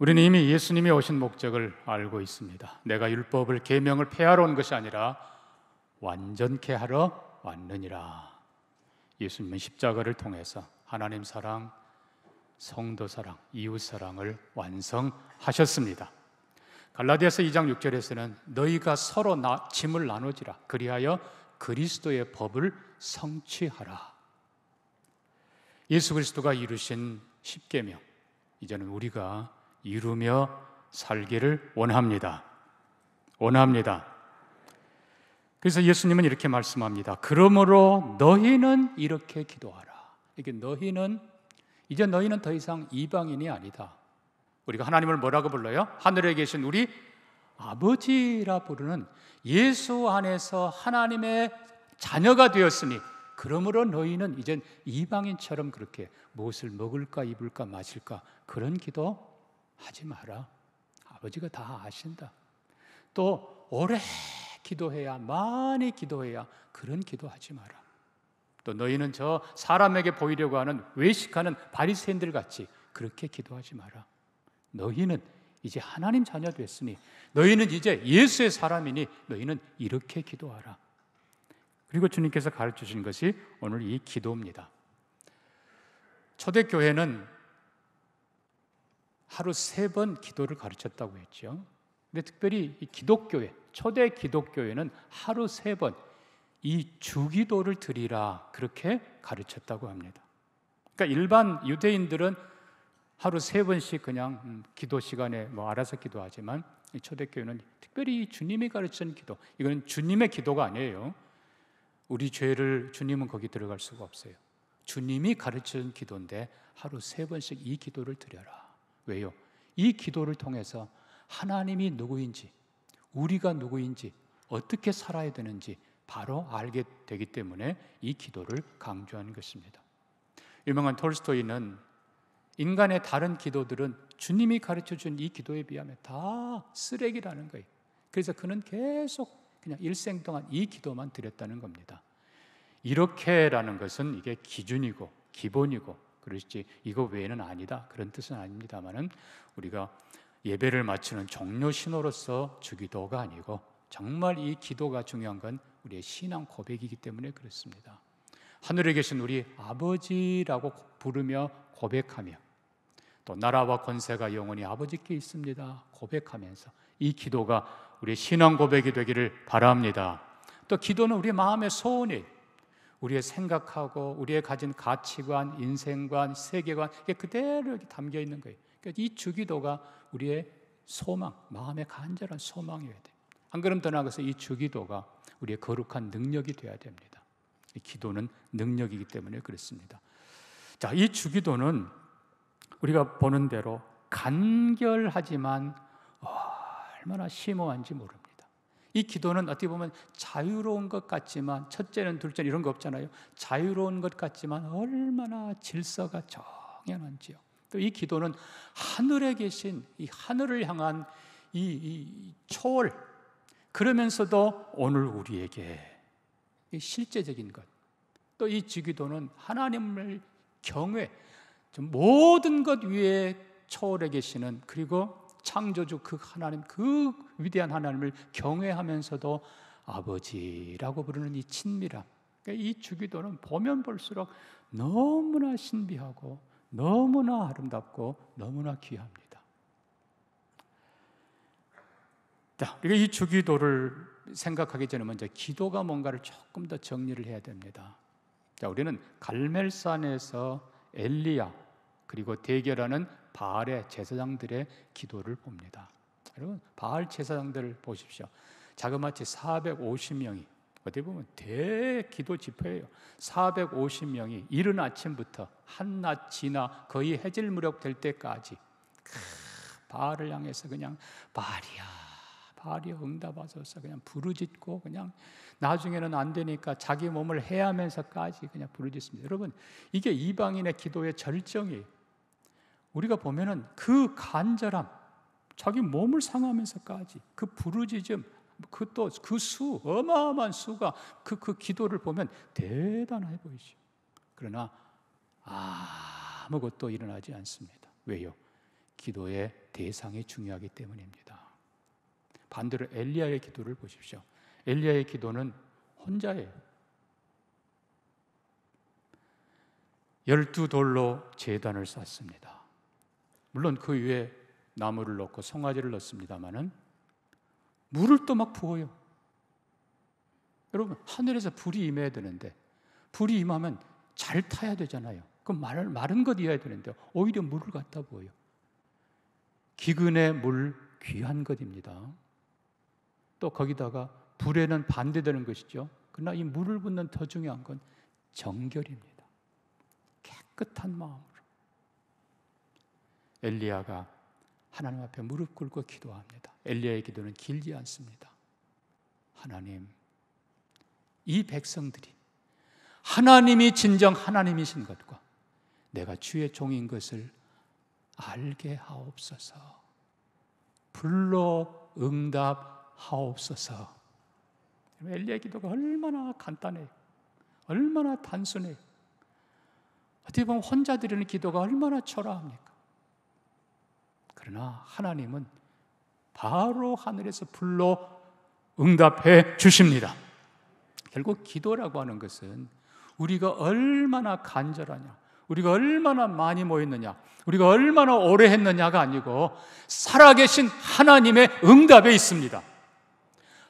우리는 이미 예수님이 오신 목적을 알고 있습니다. 내가 율법을 계명을 폐하러 온 것이 아니라 완전케 하러 왔느니라. 예수님은 십자가를 통해서 하나님 사랑, 성도 사랑, 이웃 사랑을 완성하셨습니다. 갈라디아서 2장 6절에서는 너희가 서로 짐을 나누지라 그리하여 그리스도의 법을 성취하라. 예수 그리스도가 이루신 십계명, 이제는 우리가 이루며 살기를 원합니다. 그래서 예수님은 이렇게 말씀합니다. 그러므로 너희는 이렇게 기도하라. 이게 이제 너희는 더 이상 이방인이 아니다. 우리가 하나님을 뭐라고 불러요? 하늘에 계신 우리 아버지라 부르는 예수 안에서 하나님의 자녀가 되었으니 그러므로 너희는 이젠 이방인처럼 그렇게 무엇을 먹을까 입을까 마실까 그런 기도 하지 마라. 아버지가 다 아신다. 또 오래 기도해야, 많이 기도해야 그런 기도하지 마라. 또 너희는 저 사람에게 보이려고 하는 외식하는 바리새인들 같이 그렇게 기도하지 마라. 너희는 이제 하나님 자녀 됐으니, 너희는 이제 예수의 사람이니 너희는 이렇게 기도하라. 그리고 주님께서 가르쳐 주신 것이 오늘 이 기도입니다. 초대교회는 하루 3번 기도를 가르쳤다고 했죠. 근데 특별히 이 기독교회, 초대 기독교회는 하루 3번 이 주기도를 드리라 그렇게 가르쳤다고 합니다. 그러니까 일반 유대인들은 하루 3번씩 그냥 기도 시간에 알아서 기도하지만 이 초대교회는 특별히 주님이 가르치는 기도, 이건 주님의 기도가 아니에요. 우리 죄를 주님은 거기 들어갈 수가 없어요. 주님이 가르치는 기도인데 하루 3번씩 이 기도를 드려라. 왜요? 이 기도를 통해서 하나님이 누구인지, 우리가 누구인지, 어떻게 살아야 되는지 바로 알게 되기 때문에 이 기도를 강조하는 것입니다. 유명한 톨스토이는 인간의 다른 기도들은 주님이 가르쳐준 이 기도에 비하면 다 쓰레기라는 거예요. 그래서 그는 계속 그냥 일생 동안 이 기도만 드렸다는 겁니다. 이렇게라는 것은 이게 기준이고 기본이고 그렇지 이거 외에는 아니다 그런 뜻은 아닙니다만은 우리가 예배를 마치는 종료 신호로서 주기도가 아니고 정말 이 기도가 중요한 건 우리의 신앙 고백이기 때문에 그렇습니다. 하늘에 계신 우리 아버지라고 부르며 고백하며 또 나라와 권세가 영원히 아버지께 있습니다 고백하면서 이 기도가 우리의 신앙 고백이 되기를 바랍니다. 또 기도는 우리의 마음의 소원이에요. 우리의 생각하고 우리의 가진 가치관, 인생관, 세계관 이게 그대로 이렇게 담겨 있는 거예요. 그러니까 이 주기도가 우리의 소망, 마음의 간절한 소망이어야 돼요. 한 걸음 더 나아가서 이 주기도가 우리의 거룩한 능력이 되어야 됩니다. 이 기도는 능력이기 때문에 그렇습니다. 자, 이 주기도는 우리가 보는 대로 간결하지만 얼마나 심오한지 모릅니다. 이 기도는 어떻게 보면 자유로운 것 같지만 첫째는 둘째는 이런 거 없잖아요. 자유로운 것 같지만 얼마나 질서가 정연한지요. 또 이 기도는 하늘에 계신 이 하늘을 향한 이 초월 그러면서도 오늘 우리에게 실제적인 것 또 이 주기도는 하나님을 경외 모든 것 위에 초월해 계시는 그리고 창조주 그 하나님 그 위대한 하나님을 경외하면서도 아버지라고 부르는 이 친밀함 그러니까 이 주기도는 보면 볼수록 너무나 신비하고 너무나 아름답고 너무나 귀합니다. 자, 우리가 이 주기도를 생각하기 전에 먼저 기도가 뭔가를 조금 더 정리를 해야 됩니다. 자, 우리는 갈멜산에서 엘리야 그리고 대결하는 바알의 제사장들의 기도를 봅니다. 여러분 바알 제사장들을 보십시오. 자그마치 450명이 어디 보면 대기도 집회예요. 450명이 이른 아침부터 한낮 지나 거의 해질 무렵 될 때까지 바알을 향해서 그냥 바알이야 응답하소서 그냥 부르짖고 그냥 나중에는 안 되니까 자기 몸을 해하면서까지 그냥 부르짖습니다. 여러분 이게 이방인의 기도의 절정이에요. 우리가 보면은 그 간절함, 자기 몸을 상하면서까지 그 부르짖음, 그 수, 어마어마한 수가 그 기도를 보면 대단해 보이죠. 그러나 아무것도 일어나지 않습니다. 왜요? 기도의 대상이 중요하기 때문입니다. 반대로 엘리야의 기도를 보십시오. 엘리야의 기도는 혼자예요. 12돌로 제단을 쌓습니다. 물론 그 위에 나무를 넣고 송아지를 넣습니다마는 물을 또 막 부어요. 여러분, 하늘에서 불이 임해야 되는데 불이 임하면 잘 타야 되잖아요. 그럼 마른 것이어야 되는데 오히려 물을 갖다 부어요. 기근의 물 귀한 것입니다. 또 거기다가 불에는 반대되는 것이죠. 그러나 이 물을 붓는 더 중요한 건 정결입니다. 깨끗한 마음으로 엘리야가 하나님 앞에 무릎 꿇고 기도합니다. 엘리야의 기도는 길지 않습니다. 하나님, 이 백성들이 하나님이 진정 하나님이신 것과 내가 주의 종인 것을 알게 하옵소서. 불로 응답하옵소서. 엘리야의 기도가 얼마나 간단해요. 얼마나 단순해요. 어떻게 보면 혼자 드리는 기도가 얼마나 초라합니까? 그러나 하나님은 바로 하늘에서 불로 응답해 주십니다. 결국 기도라고 하는 것은 우리가 얼마나 간절하냐, 우리가 얼마나 많이 모였느냐, 우리가 얼마나 오래 했느냐가 아니고 살아계신 하나님의 응답에 있습니다.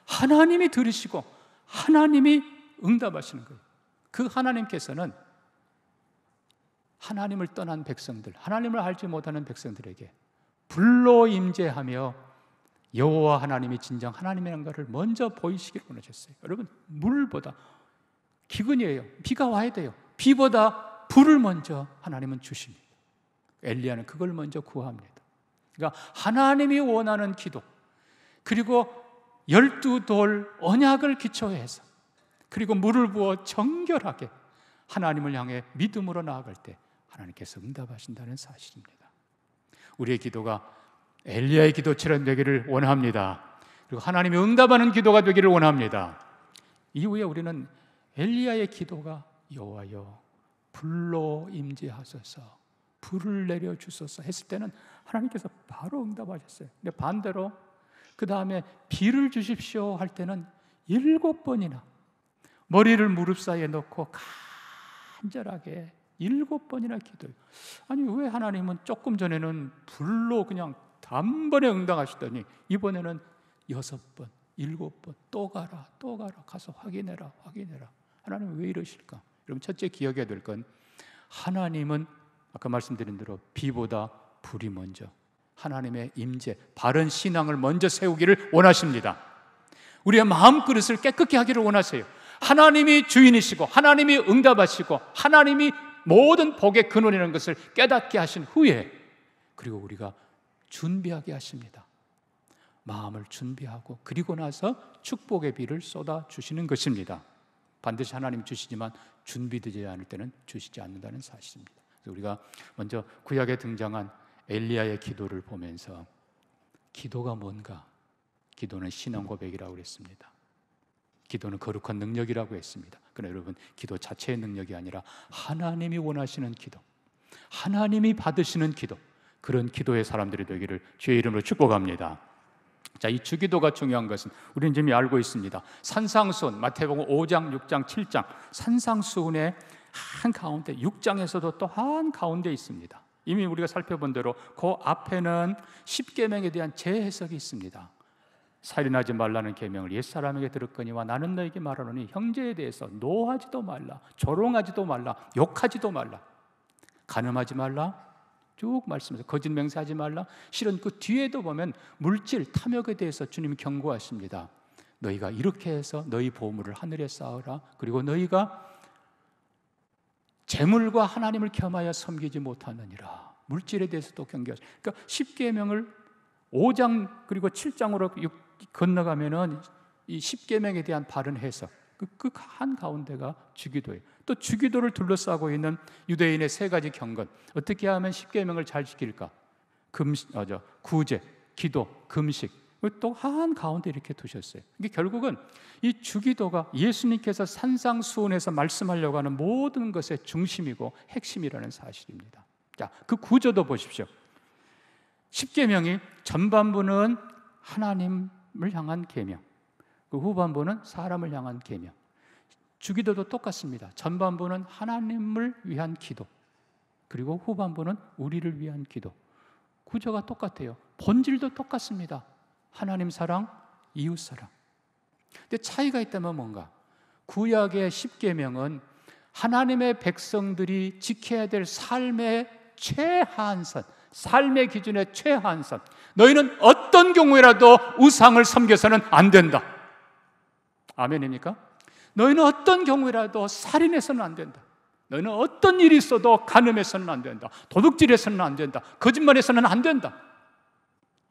하나님이 들으시고 하나님이 응답하시는 거예요. 그 하나님께서는 하나님을 떠난 백성들, 하나님을 알지 못하는 백성들에게 불로 임재하며 여호와 하나님이 진정 하나님이라는 것을 먼저 보이시기를 원하셨어요. 여러분, 물보다 기근이에요. 비가 와야 돼요. 비보다 불을 먼저 하나님은 주십니다. 엘리야는 그걸 먼저 구합니다. 그러니까 하나님이 원하는 기도, 그리고 12돌 언약을 기초해서, 그리고 물을 부어 정결하게 하나님을 향해 믿음으로 나아갈 때 하나님께서 응답하신다는 사실입니다. 우리의 기도가 엘리야의 기도처럼 되기를 원합니다. 그리고 하나님이 응답하는 기도가 되기를 원합니다. 이후에 우리는 엘리야의 기도가 여호와여 불로 임재하소서, 불을 내려주소서 했을 때는 하나님께서 바로 응답하셨어요. 근데 반대로 그 다음에 비를 주십시오 할 때는 7번이나 머리를 무릎 사이에 넣고 간절하게 7번이나 기도해요. 아니, 왜 하나님은 조금 전에는 불로 그냥 단번에 응답하시더니 이번에는 6번, 7번 또 가라, 또 가라, 가서 확인해라. 하나님은 왜 이러실까? 여러분, 첫째 기억해야 될 건 하나님은 아까 말씀드린 대로 비보다 불이 먼저, 하나님의 임재, 바른 신앙을 먼저 세우기를 원하십니다. 우리의 마음그릇을 깨끗게 하기를 원하세요. 하나님이 주인이시고 하나님이 응답하시고 하나님이 모든 복의 근원이라는 것을 깨닫게 하신 후에, 그리고 우리가 준비하게 하십니다. 마음을 준비하고 그리고 나서 축복의 비를 쏟아 주시는 것입니다. 반드시 하나님 주시지만 준비되지 않을 때는 주시지 않는다는 사실입니다. 그래서 우리가 먼저 구약에 등장한 엘리야의 기도를 보면서 기도가 뭔가? 기도는 신앙 고백이라고 그랬습니다. 기도는 거룩한 능력이라고 했습니다. 그러나 여러분, 기도 자체의 능력이 아니라 하나님이 원하시는 기도, 하나님이 받으시는 기도, 그런 기도의 사람들이 되기를 주의 이름으로 축복합니다. 자, 이 주기도가 중요한 것은 우리는 이미 알고 있습니다. 산상수훈, 마태복음 5장, 6장, 7장 산상수훈의 한가운데, 6장에서도 또 한가운데 있습니다. 이미 우리가 살펴본 대로 그 앞에는 십계명에 대한 재해석이 있습니다. 살인하지 말라는 계명을 옛사람에게 들었거니와 나는 너에게 말하노니 형제에 대해서 노하지도 말라, 조롱하지도 말라, 욕하지도 말라, 간음하지 말라, 쭉 말씀해서 거짓 맹세하지 말라. 실은 그 뒤에도 보면 물질, 탐욕에 대해서 주님이 경고하십니다. 너희가 이렇게 해서 너희 보물을 하늘에 쌓으라. 그리고 너희가 재물과 하나님을 겸하여 섬기지 못하느니라. 물질에 대해서도 경계하십니다. 그러니까 십계명을 5장 그리고 7장으로 건너가면은 이 십계명에 대한 바른 해석, 그 한가운데가 주기도예요. 또 주기도를 둘러싸고 있는 유대인의 3가지 경건, 어떻게 하면 십계명을 잘 지킬까? 구제, 기도, 금식, 또 한가운데 이렇게 두셨어요. 이게 결국은 이 주기도가 예수님께서 산상수훈에서 말씀하려고 하는 모든 것의 중심이고 핵심이라는 사실입니다. 자, 그 구조도 보십시오. 십계명이 전반부는 하나님을 향한 계명, 그 후반부는 사람을 향한 계명. 주기도도 똑같습니다. 전반부는 하나님을 위한 기도, 그리고 후반부는 우리를 위한 기도. 구조가 똑같아요. 본질도 똑같습니다. 하나님 사랑, 이웃 사랑. 근데 차이가 있다면 뭔가? 구약의 십계명은 하나님의 백성들이 지켜야 될 삶의 최하한선, 삶의 기준의 최하한선. 너희는 어떤 경우에라도 우상을 섬겨서는 안 된다. 아멘입니까? 너희는 어떤 경우에라도 살인해서는 안 된다. 너희는 어떤 일이 있어도 간음해서는 안 된다. 도둑질해서는 안 된다. 거짓말해서는 안 된다.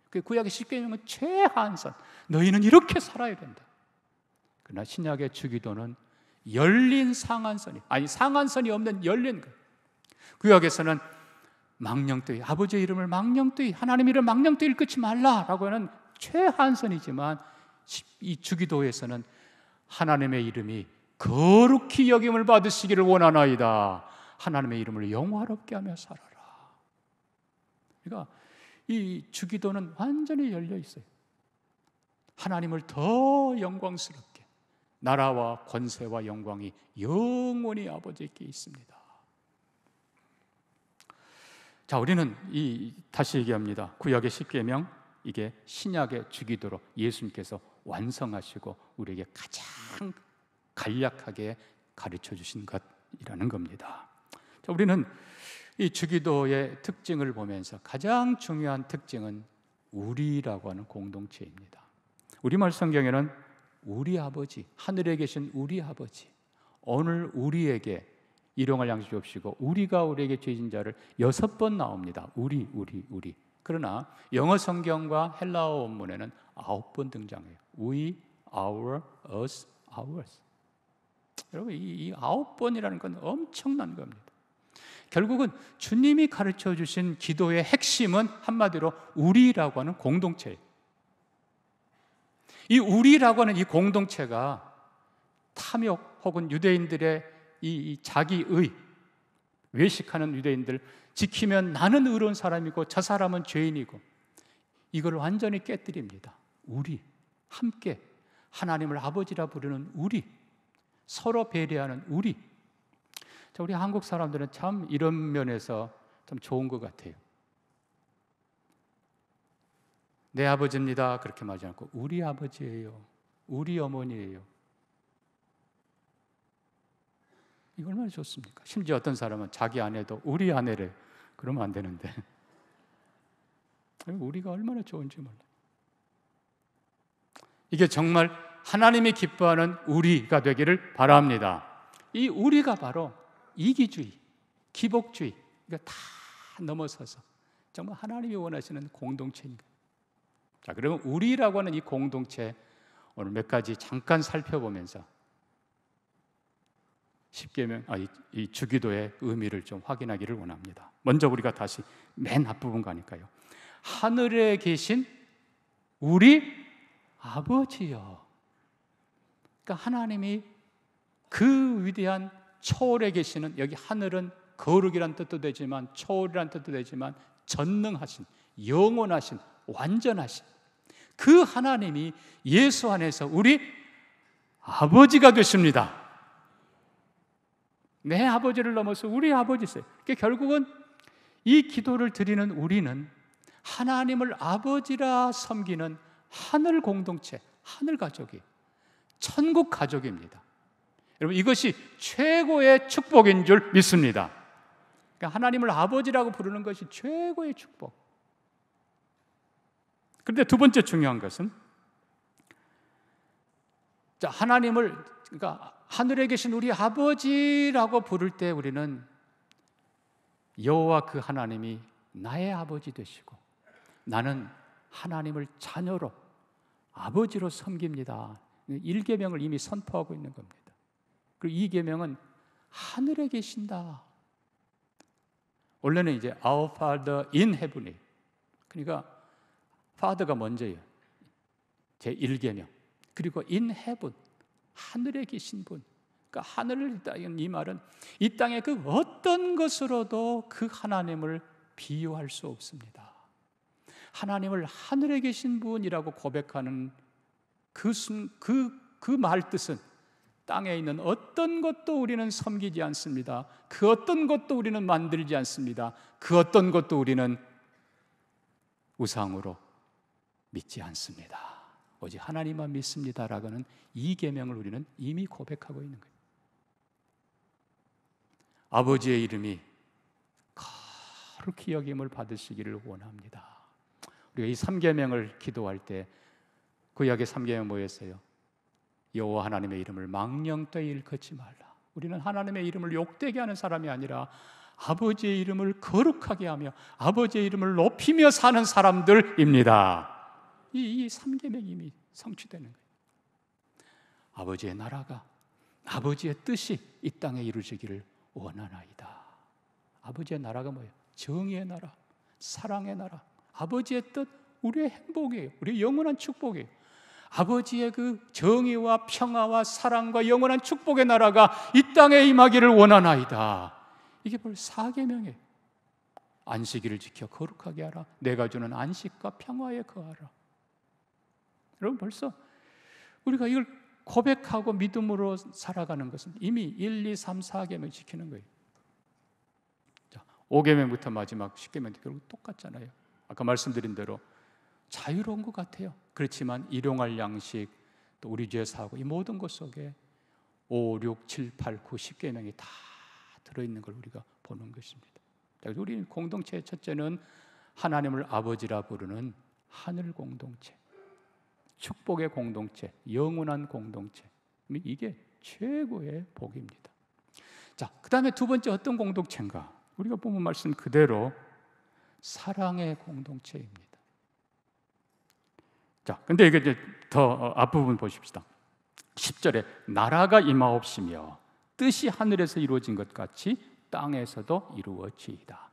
그 구약의 십계명은 최하한선. 너희는 이렇게 살아야 된다. 그러나 신약의 주기도는 열린 상한선이, 아니 상한선이 없는 열린 것. 구약에서는 망령되이, 아버지의 이름을 망령되이, 하나님 이름 망령되이 읽지 말라라고 하는 최한선이지만, 이 주기도에서는 하나님의 이름이 거룩히 여김을 받으시기를 원하나이다. 하나님의 이름을 영화롭게 하며 살아라. 그러니까 이 주기도는 완전히 열려 있어요. 하나님을 더 영광스럽게, 나라와 권세와 영광이 영원히 아버지께 있습니다. 자, 우리는 다시 얘기합니다. 구약의 십계명, 이게 신약의 주기도로 예수님께서 완성하시고 우리에게 가장 간략하게 가르쳐 주신 것이라는 겁니다. 자, 우리는 이 주기도의 특징을 보면서 가장 중요한 특징은 우리라고 하는 공동체입니다. 우리말 성경에는 우리 아버지, 하늘에 계신 우리 아버지, 오늘 우리에게 일용할 양식 주옵시고 우리가 우리에게 죄진 자를 6번 나옵니다. 우리. 그러나 영어 성경과 헬라어 원문에는 9번 등장해요. We, our, us, ours. 여러분, 이 9번이라는 건 엄청난 겁니다. 결국은 주님이 가르쳐 주신 기도의 핵심은 한마디로 우리라고 하는 공동체예요. 이 우리라고 하는 이 공동체가 탐욕 혹은 유대인들의 이 자기의, 외식하는 유대인들 지키면 나는 의로운 사람이고 저 사람은 죄인이고, 이걸 완전히 깨뜨립니다. 우리, 함께 하나님을 아버지라 부르는 우리, 서로 배려하는 우리. 자, 우리 한국 사람들은 참 이런 면에서 참 좋은 것 같아요. 내 아버지입니다 그렇게 말하지 않고 우리 아버지예요, 우리 어머니예요. 이거 얼마나 좋습니까? 심지어 어떤 사람은 자기 아내도 우리 아내래. 그러면 안 되는데 우리가 얼마나 좋은지 몰라요. 이게 정말 하나님이 기뻐하는 우리가 되기를 바랍니다. 이 우리가 바로 이기주의, 기복주의, 이거 다 넘어서서 정말 하나님이 원하시는 공동체입니다. 자, 그러면 우리라고 하는 이 공동체 오늘 몇 가지 잠깐 살펴보면서 십계명, 이 주기도의 의미를 좀 확인하기를 원합니다. 먼저 우리가 다시 맨 앞부분 가니까요. 하늘에 계신 우리 아버지요. 그러니까 하나님이 그 위대한 초월에 계시는, 여기 하늘은 거룩이란 뜻도 되지만 초월이란 뜻도 되지만 전능하신, 영원하신, 완전하신 그 하나님이 예수 안에서 우리 아버지가 되십니다. 내 아버지를 넘어서 우리 아버지세요. 그러니까 결국은 이 기도를 드리는 우리는 하나님을 아버지라 섬기는 하늘 공동체, 하늘 가족이, 천국 가족입니다. 여러분, 이것이 최고의 축복인 줄 믿습니다. 그러니까 하나님을 아버지라고 부르는 것이 최고의 축복. 그런데 두 번째 중요한 것은, 자, 하나님을, 그러니까 하늘에 계신 우리 아버지라고 부를 때 우리는 여호와 그 하나님이 나의 아버지 되시고 나는 하나님을 자녀로, 아버지로 섬깁니다. 1계명을 이미 선포하고 있는 겁니다. 그리고 2계명은 하늘에 계신다. 원래는 이제 Our Father in Heaven이, 그러니까 Father가 먼저예요. 제 1계명. 그리고 in Heaven, 하늘에 계신 분. 그러니까 하늘을, 이 말은 이 땅의 그 어떤 것으로도 그 하나님을 비유할 수 없습니다. 하나님을 하늘에 계신 분이라고 고백하는 그 말 뜻은 땅에 있는 어떤 것도 우리는 섬기지 않습니다. 그 어떤 것도 우리는 만들지 않습니다. 그 어떤 것도 우리는 우상으로 믿지 않습니다. 오직 하나님만 믿습니다라고는 이 계명을 우리는 이미 고백하고 있는 거예요. 아버지의 이름이 거룩히 여김을 받으시기를 원합니다. 우리가 이 3계명을 기도할 때 구약의 3계명 뭐였어요? 여호와 하나님의 이름을 망령되이 일컫지 말라. 우리는 하나님의 이름을 욕되게 하는 사람이 아니라 아버지의 이름을 거룩하게 하며 아버지의 이름을 높이며 사는 사람들입니다. 이 3계명이 이미 성취되는 거예요. 아버지의 나라가, 아버지의 뜻이 이 땅에 이루어지기를 원하나이다. 아버지의 나라가 뭐예요? 정의의 나라, 사랑의 나라. 아버지의 뜻, 우리의 행복이에요. 우리의 영원한 축복이에요. 아버지의 그 정의와 평화와 사랑과 영원한 축복의 나라가 이 땅에 임하기를 원하나이다. 이게 바로 4계명이에요. 안식일을 지켜 거룩하게 하라. 내가 주는 안식과 평화에 거하라. 여러분, 벌써 우리가 이걸 고백하고 믿음으로 살아가는 것은 이미 1, 2, 3, 4계명 지키는 거예요. 자, 5계명부터 마지막 10계명 결국 똑같잖아요. 아까 말씀드린 대로 자유로운 것 같아요. 그렇지만 일용할 양식, 또 우리 죄 사고, 이 모든 것 속에 5, 6, 7, 8, 9, 10계명이 다 들어있는 걸 우리가 보는 것입니다. 그래서 우리 공동체의 첫째는 하나님을 아버지라 부르는 하늘 공동체, 축복의 공동체, 영원한 공동체. 이게 최고의 복입니다. 자, 그 다음에 두 번째 어떤 공동체인가? 우리가 보면 말씀 그대로 사랑의 공동체입니다. 자, 근데 이게 이제 더 앞부분 보십시다. 10절에 나라가 임하옵시며 뜻이 하늘에서 이루어진 것 같이 땅에서도 이루어지이다.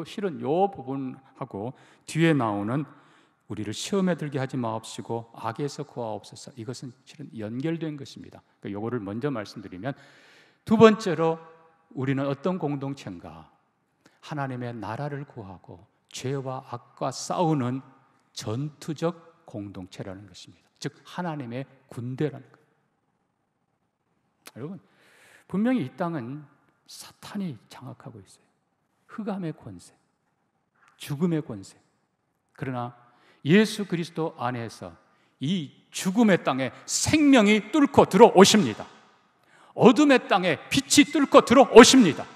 실은 이 부분하고 뒤에 나오는 우리를 시험에 들게 하지 마옵시고 악에서 구하옵소서, 이것은 실은 연결된 것입니다. 그러니까 이거를 먼저 말씀드리면, 두 번째로 우리는 어떤 공동체인가? 하나님의 나라를 구하고 죄와 악과 싸우는 전투적 공동체라는 것입니다. 즉 하나님의 군대라는 거예요. 여러분, 분명히 이 땅은 사탄이 장악하고 있어요. 흑암의 권세, 죽음의 권세. 그러나 예수 그리스도 안에서 이 죽음의 땅에 생명이 뚫고 들어오십니다. 어둠의 땅에 빛이 뚫고 들어오십니다.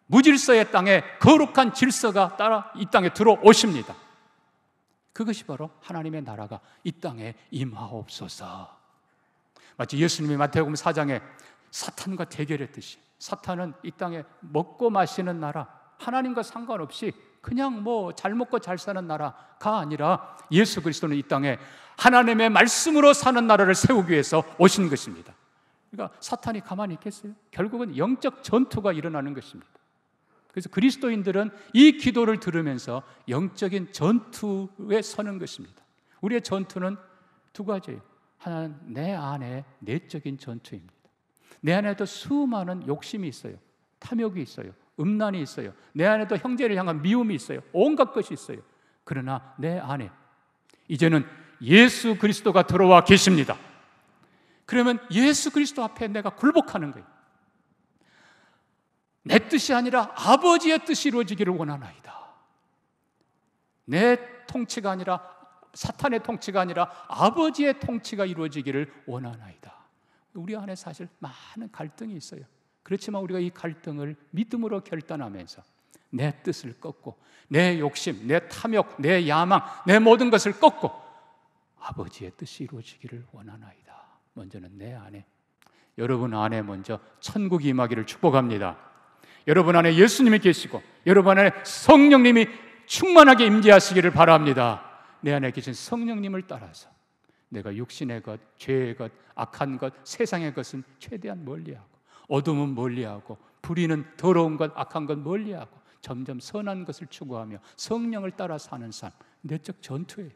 무질서의 땅에 거룩한 질서가 따라 이 땅에 들어오십니다. 그것이 바로 하나님의 나라가 이 땅에 임하옵소서. 마치 예수님이 마태복음 4장에 사탄과 대결했듯이, 사탄은 이 땅에 먹고 마시는 나라, 하나님과 상관없이 그냥 잘 먹고 잘 사는 나라가 아니라 예수 그리스도는 이 땅에 하나님의 말씀으로 사는 나라를 세우기 위해서 오신 것입니다. 그러니까 사탄이 가만히 있겠어요? 결국은 영적 전투가 일어나는 것입니다. 그래서 그리스도인들은 이 기도를 들으면서 영적인 전투에 서는 것입니다. 우리의 전투는 두 가지예요. 하나는 내 안에 내적인 전투입니다. 내 안에도 수많은 욕심이 있어요. 탐욕이 있어요. 음란이 있어요. 내 안에도 형제를 향한 미움이 있어요. 온갖 것이 있어요. 그러나 내 안에 이제는 예수 그리스도가 들어와 계십니다. 그러면 예수 그리스도 앞에 내가 굴복하는 거예요. 내 뜻이 아니라 아버지의 뜻이 이루어지기를 원하나이다. 내 통치가 아니라, 사탄의 통치가 아니라 아버지의 통치가 이루어지기를 원하나이다. 우리 안에 사실 많은 갈등이 있어요. 그렇지만 우리가 이 갈등을 믿음으로 결단하면서 내 뜻을 꺾고 내 욕심, 내 탐욕, 내 야망, 내 모든 것을 꺾고 아버지의 뜻이 이루어지기를 원하나이다. 먼저는 내 안에, 여러분 안에 먼저 천국이 임하기를 축복합니다. 여러분 안에 예수님이 계시고 여러분 안에 성령님이 충만하게 임재하시기를 바랍니다. 내 안에 계신 성령님을 따라서 내가 육신의 것, 죄의 것, 악한 것, 세상의 것은 최대한 멀리하고, 어둠은 멀리하고, 불의는 더러운 것, 악한 것 멀리하고 점점 선한 것을 추구하며 성령을 따라 사는 삶, 내적 전투예요.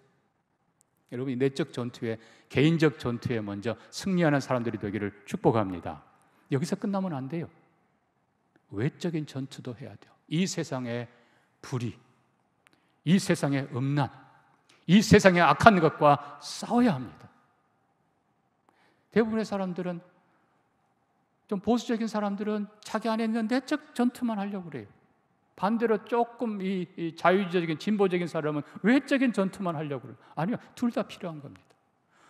여러분, 이 내적 전투에, 개인적 전투에 먼저 승리하는 사람들이 되기를 축복합니다. 여기서 끝나면 안 돼요. 외적인 전투도 해야 돼요. 이 세상의 불의, 이 세상의 음란, 이 세상의 악한 것과 싸워야 합니다. 대부분의 사람들은, 좀 보수적인 사람들은 자기 안에 있는 내적 전투만 하려고 그래요. 반대로 조금 이 자유주의적인 진보적인 사람은 외적인 전투만 하려고 그래요. 아니요, 둘 다 필요한 겁니다.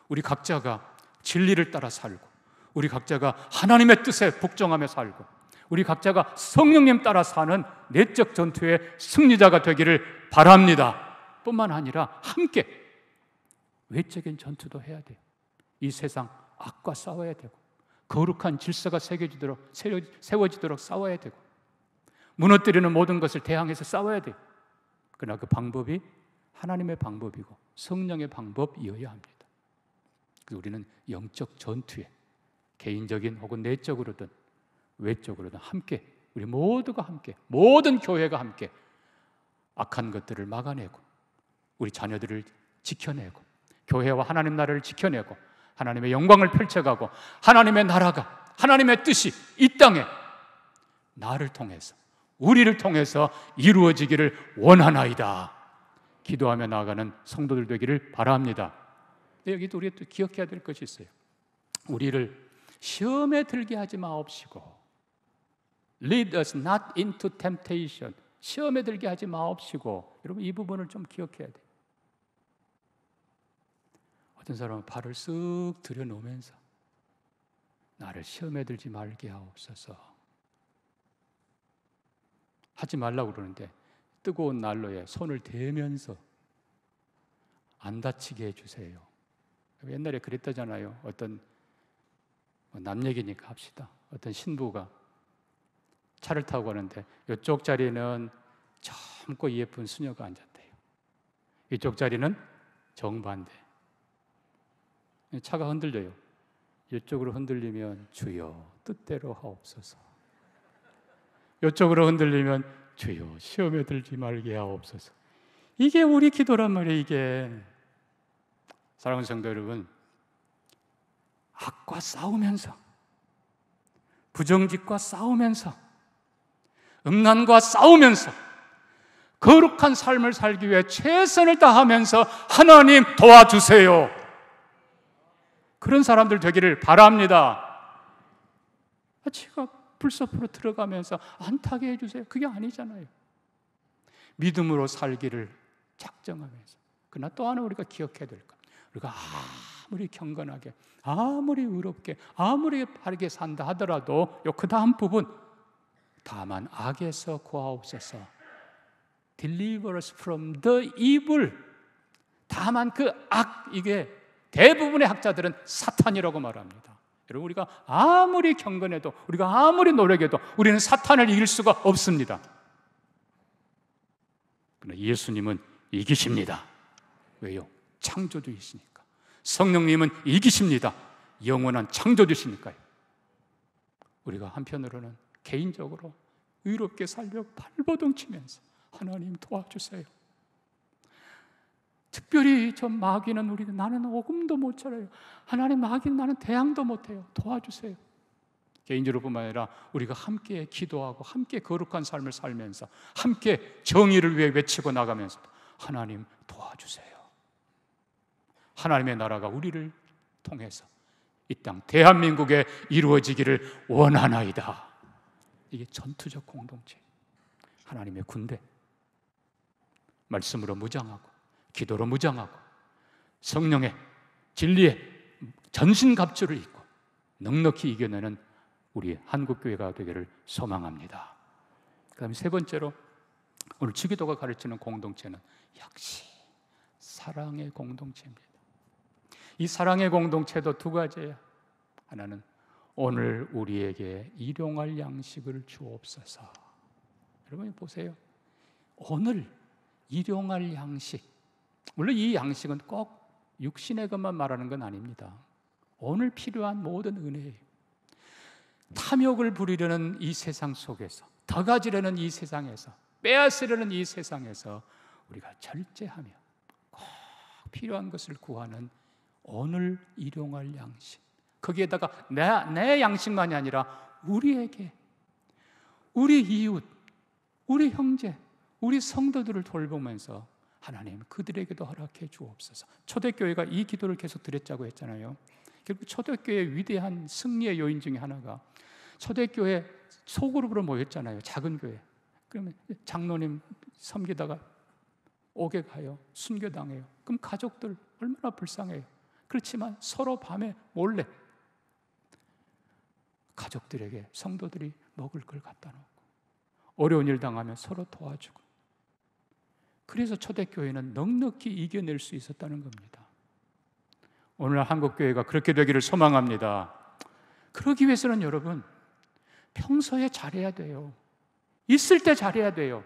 우리 각자가 진리를 따라 살고, 우리 각자가 하나님의 뜻에 복종하며 살고, 우리 각자가 성령님 따라 사는 내적 전투의 승리자가 되기를 바랍니다. 뿐만 아니라 함께 외적인 전투도 해야 돼요. 이 세상 악과 싸워야 되고, 거룩한 질서가 세워지도록 싸워야 되고, 무너뜨리는 모든 것을 대항해서 싸워야 돼요. 그러나 그 방법이 하나님의 방법이고 성령의 방법이어야 합니다. 그래서 우리는 영적 전투에 개인적인 혹은 내적으로든 외적으로든 함께, 우리 모두가 함께, 모든 교회가 함께 악한 것들을 막아내고 우리 자녀들을 지켜내고 교회와 하나님 나라를 지켜내고 하나님의 영광을 펼쳐가고 하나님의 나라가, 하나님의 뜻이 이 땅에 나를 통해서, 우리를 통해서 이루어지기를 원하나이다. 기도하며 나아가는 성도들 되기를 바랍니다. 여기도 우리가 또 기억해야 될 것이 있어요. 우리를 시험에 들게 하지 마옵시고, lead us not into temptation. 시험에 들게 하지 마옵시고. 여러분, 이 부분을 좀 기억해야 돼요. 어떤 사람은 발을 쓱 들여놓으면서 나를 시험에 들지 말게 하옵소서 하지 말라고 그러는데, 뜨거운 난로에 손을 대면서 안 다치게 해주세요. 옛날에 그랬다잖아요. 어떤, 남 얘기니까 합시다. 어떤 신부가 차를 타고 가는데 이쪽 자리는 젊고 예쁜 수녀가 앉았대요. 이쪽 자리는 정반대. 차가 흔들려요. 이쪽으로 흔들리면 주여 뜻대로 하옵소서, 이쪽으로 흔들리면 주여 시험에 들지 말게 하옵소서. 이게 우리 기도란 말이에요. 이게, 사랑하는 성도 여러분, 악과 싸우면서, 부정직과 싸우면서, 음란과 싸우면서 거룩한 삶을 살기 위해 최선을 다하면서 하나님 도와주세요. 그런 사람들 되기를 바랍니다. 제가 불섭으로 들어가면서 안 타게 해주세요, 그게 아니잖아요. 믿음으로 살기를 작정하면서. 그러나 또 하나 우리가 기억해야 될 것, 우리가 아무리 경건하게, 아무리 의롭게, 아무리 바르게 산다 하더라도 그 다음 부분, 다만 악에서 구하옵소서, deliver us from the evil. 다만 그 악, 이게 대부분의 학자들은 사탄이라고 말합니다. 여러분, 우리가 아무리 경건해도, 우리가 아무리 노력해도 우리는 사탄을 이길 수가 없습니다. 그러나 예수님은 이기십니다. 왜요? 창조주이시니까. 성령님은 이기십니다. 영원한 창조주시니까요. 우리가 한편으로는 개인적으로 의롭게 살려고 발버둥 치면서 하나님 도와주세요. 특별히 저 마귀는, 우리는 나는 오금도 못 차려요. 하나님, 마귀는 나는 대항도 못해요. 도와주세요. 개인적으로뿐만 아니라 우리가 함께 기도하고 함께 거룩한 삶을 살면서 함께 정의를 위해 외치고 나가면서 하나님 도와주세요. 하나님의 나라가 우리를 통해서 이 땅 대한민국에 이루어지기를 원하나이다. 이게 전투적 공동체, 하나님의 군대. 말씀으로 무장하고 기도로 무장하고 성령의 진리의 전신갑주를 입고 넉넉히 이겨내는 우리 한국교회가 되기를 소망합니다. 그 다음에 세 번째로 오늘 주기도가 가르치는 공동체는 역시 사랑의 공동체입니다. 이 사랑의 공동체도 두 가지예요. 하나는 오늘 우리에게 일용할 양식을 주옵소서. 여러분 보세요. 오늘 일용할 양식, 물론 이 양식은 꼭 육신의 것만 말하는 건 아닙니다. 오늘 필요한 모든 은혜예요. 탐욕을 부리려는 이 세상 속에서, 더 가지려는 이 세상에서, 빼앗으려는 이 세상에서 우리가 절제하며 꼭 필요한 것을 구하는 오늘 일용할 양식. 거기에다가 내 양식만이 아니라 우리에게, 우리 이웃, 우리 형제, 우리 성도들을 돌보면서 하나님 그들에게도 허락해 주옵소서. 초대교회가 이 기도를 계속 드렸자고 했잖아요. 결국 초대교회의 위대한 승리의 요인 중에 하나가 초대교회 소그룹으로 모였잖아요. 작은 교회. 그러면 장로님 섬기다가 옥에 가요. 순교당해요. 그럼 가족들 얼마나 불쌍해요. 그렇지만 서로 밤에 몰래 가족들에게 성도들이 먹을 걸 갖다 놓고 어려운 일 당하면 서로 도와주고, 그래서 초대교회는 넉넉히 이겨낼 수 있었다는 겁니다. 오늘 한국교회가 그렇게 되기를 소망합니다. 그러기 위해서는 여러분 평소에 잘해야 돼요. 있을 때 잘해야 돼요.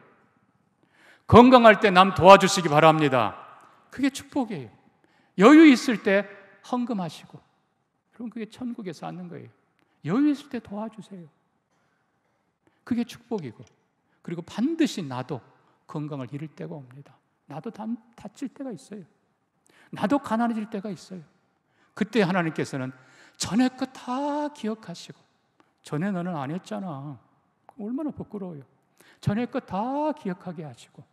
건강할 때 남 도와주시기 바랍니다. 그게 축복이에요. 여유 있을 때 헌금하시고, 그럼 그게 천국에서 앉는 거예요. 여유 있을 때 도와주세요. 그게 축복이고, 그리고 반드시 나도 건강을 잃을 때가 옵니다. 나도 다칠 때가 있어요. 나도 가난해질 때가 있어요. 그때 하나님께서는 전에 거 다 기억하시고, 전에 너는 안 했잖아. 얼마나 부끄러워요. 전에 거 다 기억하게 하시고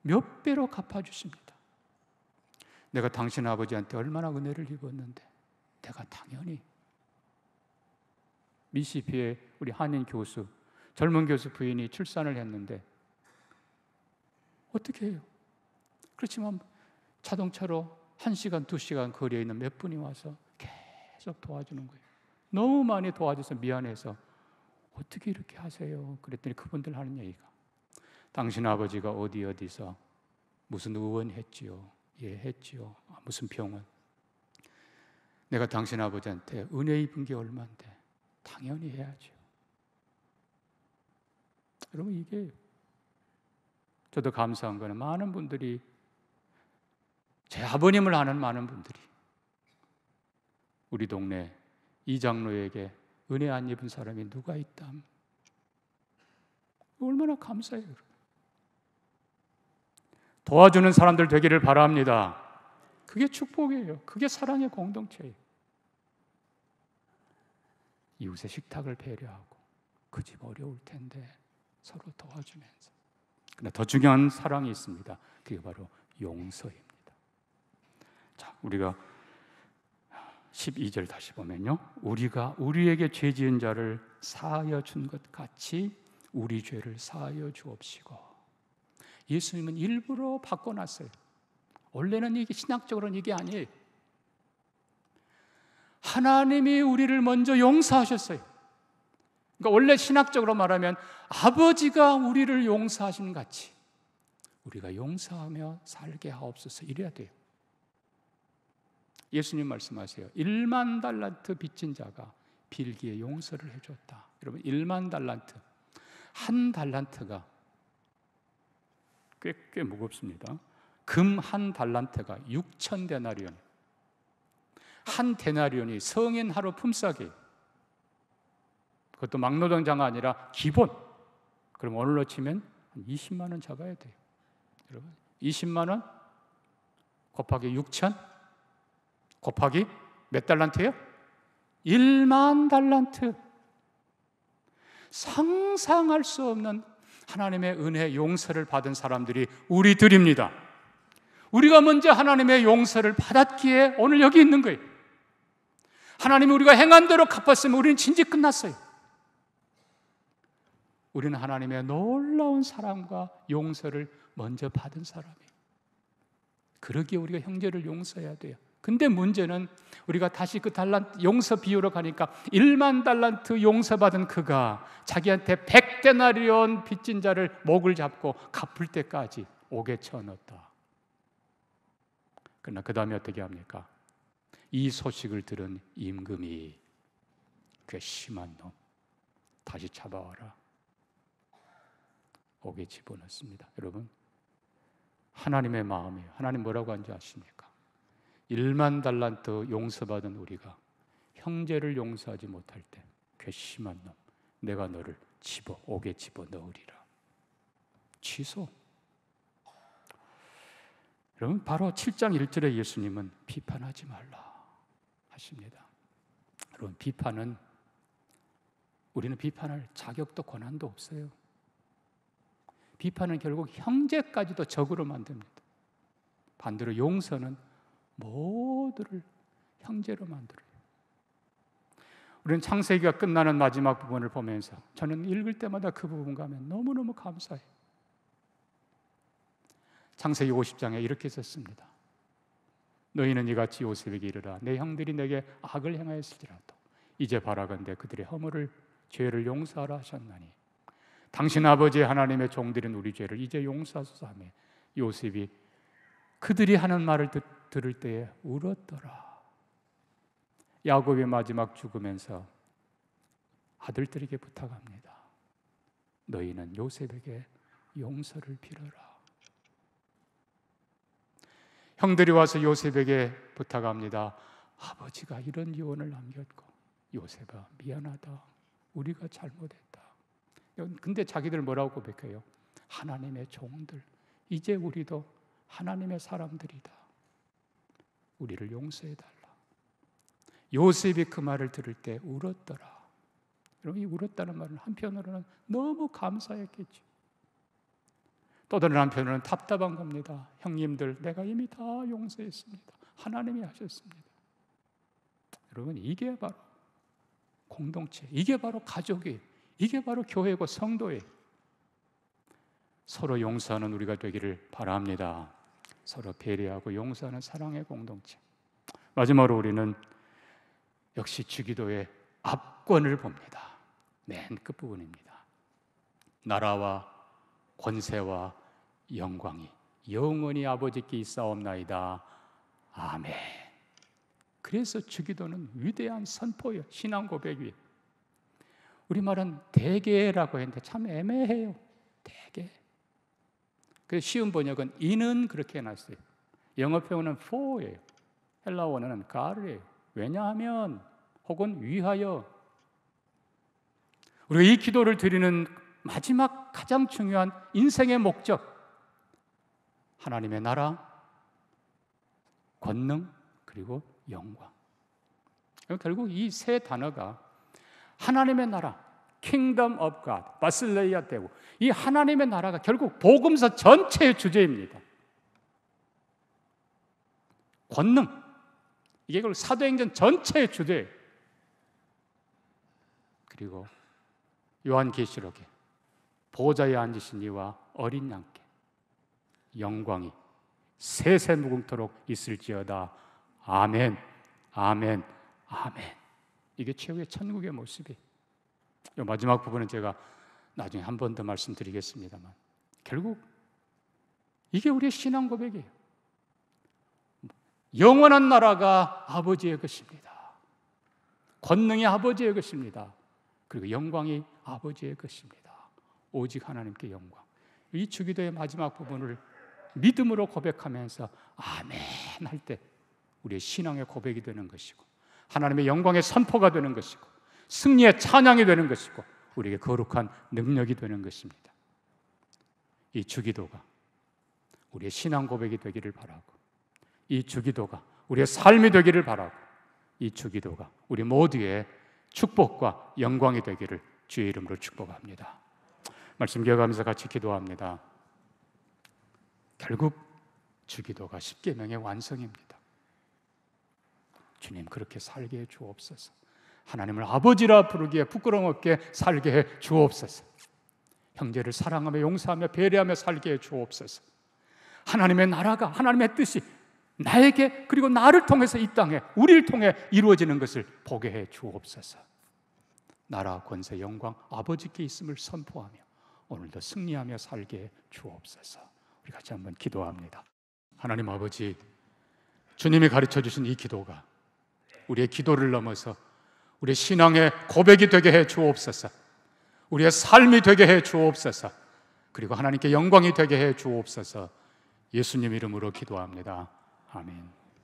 몇 배로 갚아주십니다. 내가 당신 아버지한테 얼마나 은혜를 입었는데 내가 당연히. 미시피의 우리 한인 교수, 젊은 교수 부인이 출산을 했는데 어떻게 해요? 그렇지만 자동차로 1시간, 2시간 거리에 있는 몇 분이 와서 계속 도와주는 거예요. 너무 많이 도와줘서 미안해서 어떻게 이렇게 하세요? 그랬더니 그분들 하는 얘기가, 당신 아버지가 어디서 무슨 의원 했지요? 예, 했지요. 무슨 병원? 내가 당신 아버지한테 은혜 입은 게 얼마인데 당연히 해야죠. 여러분, 이게 저도 감사한 거는 많은 분들이, 제 아버님을 아는 많은 분들이 우리 동네 이 장로에게 은혜 안 입은 사람이 누가 있담? 얼마나 감사해요. 여러분. 도와주는 사람들 되기를 바랍니다. 그게 축복이에요. 그게 사랑의 공동체예요. 이웃의 식탁을 배려하고, 그 집 어려울 텐데 서로 도와주면서. 그러나 더 중요한 사랑이 있습니다. 그게 바로 용서입니다. 자, 우리가 12절 다시 보면요, 우리가 우리에게 죄 지은 자를 사하여 준 것 같이 우리 죄를 사하여 주옵시고. 예수님은 일부러 바꿔놨어요. 원래는 이게 신학적으로는 이게 아니에요. 하나님이 우리를 먼저 용서하셨어요. 그러니까 원래 신학적으로 말하면 아버지가 우리를 용서하신 같이 우리가 용서하며 살게 하옵소서, 이래야 돼요. 예수님 말씀하세요. 1만 달란트 빚진 자가 빌기에 용서를 해줬다. 여러분, 1만 달란트, 한 달란트가 꽤 무겁습니다. 금 한 달란트가 6천 데나리온, 한 데나리온이 성인 하루 품삯이에요. 그것도 막노동자가 아니라 기본. 그럼 오늘로 치면 한 20만 원 잡아야 돼요. 여러분, 20만 원 곱하기 6천 곱하기 몇 달란트예요? 1만 달란트. 상상할 수 없는 하나님의 은혜, 용서를 받은 사람들이 우리들입니다. 우리가 먼저 하나님의 용서를 받았기에 오늘 여기 있는 거예요. 하나님이 우리가 행한 대로 갚았으면 우리는 진짜 끝났어요. 우리는 하나님의 놀라운 사랑과 용서를 먼저 받은 사람이에요. 그러기에 우리가 형제를 용서해야 돼요. 근데 문제는 우리가 다시 그 달란트 용서 비유로 가니까 1만 달란트 용서받은 그가 자기한테 100데나리온 빚진 자를 목을 잡고 갚을 때까지 옥에 쳐넣었다. 그러나 그 다음에 어떻게 합니까? 이 소식을 들은 임금이 그 심한 놈 다시 잡아와라, 옥에 집어넣습니다. 여러분, 하나님의 마음이에요. 하나님 뭐라고 하는지 아십니까? 1만 달란트 용서받은 우리가 형제를 용서하지 못할 때 괘씸한 놈, 내가 너를 옥에 집어넣으리라. 취소. 여러분, 바로 7장 1절에 예수님은 비판하지 말라 하십니다. 여러분, 우리는 비판할 자격도 권한도 없어요. 비판은 결국 형제까지도 적으로 만듭니다. 반대로 용서는 모두를 형제로 만들어요. 우리는 창세기가 끝나는 마지막 부분을 보면서 저는 읽을 때마다 그 부분 가면 너무너무 감사해요. 창세기 50장에 이렇게 썼습니다. 너희는 이같이 요셉에게 이르라. 내 형들이 내게 악을 행하였을지라도 이제 바라건대 그들의 허물을 죄를 용서하라 하셨나니 당신 아버지 하나님의 종들인 우리 죄를 이제 용서하소서 하며 요셉이 그들이 하는 말을 들을 때에 울었더라. 야곱이 마지막 죽으면서 아들들에게 부탁합니다. 너희는 요셉에게 용서를 빌어라. 형들이 와서 요셉에게 부탁합니다. 아버지가 이런 유언을 남겼고 요셉아 미안하다. 우리가 잘못했다. 근데 자기들 뭐라고 고백해요? 하나님의 종들, 이제 우리도 하나님의 사람들이다. 우리를 용서해달라. 요셉이 그 말을 들을 때 울었더라. 여러분, 이 울었다는 말은 한편으로는 너무 감사했겠죠. 또 다른 한편으로는 답답한 겁니다. 형님들, 내가 이미 다 용서했습니다. 하나님이 하셨습니다. 여러분, 이게 바로 공동체, 이게 바로 가족이에요. 이게 바로 교회고 성도예요. 서로 용서하는 우리가 되기를 바랍니다. 서로 배려하고 용서하는 사랑의 공동체. 마지막으로 우리는 역시 주기도의 압권을 봅니다. 맨 끝부분입니다. 나라와 권세와 영광이 영원히 아버지께 있사옵나이다. 아멘. 그래서 주기도는 위대한 선포예요. 신앙 고백이에요. 우리말은 대개라고 했는데 참 애매해요. 대개. 그래서 쉬운 번역은 이는 그렇게 해놨어요. 영어 표현은 for예요. 헬라어 원어는 가르예요. 왜냐하면 혹은 위하여. 우리가 이 기도를 드리는 마지막 가장 중요한 인생의 목적, 하나님의 나라, 권능, 그리고 영광. 결국 이 세 단어가 하나님의 나라, Kingdom of God, 바실레이아 되고, 이 하나님의 나라가 결국 복음서 전체의 주제입니다. 권능, 이게 결국 사도행전 전체의 주제예요. 그리고 요한계시록에 보좌에 앉으신 이와 어린 양께 영광이 세세 무궁토록 있을지어다. 아멘, 아멘, 아멘. 이게 최후의 천국의 모습이에요. 이 마지막 부분은 제가 나중에 한 번 더 말씀드리겠습니다만, 결국 이게 우리의 신앙 고백이에요. 영원한 나라가 아버지의 것입니다. 권능이 아버지의 것입니다. 그리고 영광이 아버지의 것입니다. 오직 하나님께 영광. 이 주기도의 마지막 부분을 믿음으로 고백하면서 아멘 할 때 우리의 신앙의 고백이 되는 것이고, 하나님의 영광의 선포가 되는 것이고, 승리의 찬양이 되는 것이고, 우리에게 거룩한 능력이 되는 것입니다. 이 주기도가 우리의 신앙 고백이 되기를 바라고, 이 주기도가 우리의 삶이 되기를 바라고, 이 주기도가 우리 모두의 축복과 영광이 되기를 주의 이름으로 축복합니다. 말씀 기억하면서 같이 기도합니다. 결국 주기도가 십계명의 완성입니다. 주님, 그렇게 살게 해 주옵소서. 하나님을 아버지라 부르기에 부끄러움 없게 살게 해 주옵소서. 형제를 사랑하며 용서하며 배려하며 살게 해 주옵소서. 하나님의 나라가, 하나님의 뜻이 나에게 그리고 나를 통해서 이 땅에 우리를 통해 이루어지는 것을 보게 해 주옵소서. 나라, 권세, 영광 아버지께 있음을 선포하며 오늘도 승리하며 살게 해 주옵소서. 우리 같이 한번 기도합니다. 하나님 아버지, 주님이 가르쳐 주신 이 기도가 우리의 기도를 넘어서 우리의 신앙의 고백이 되게 해 주옵소서. 우리의 삶이 되게 해 주옵소서. 그리고 하나님께 영광이 되게 해 주옵소서. 예수님 이름으로 기도합니다. 아멘.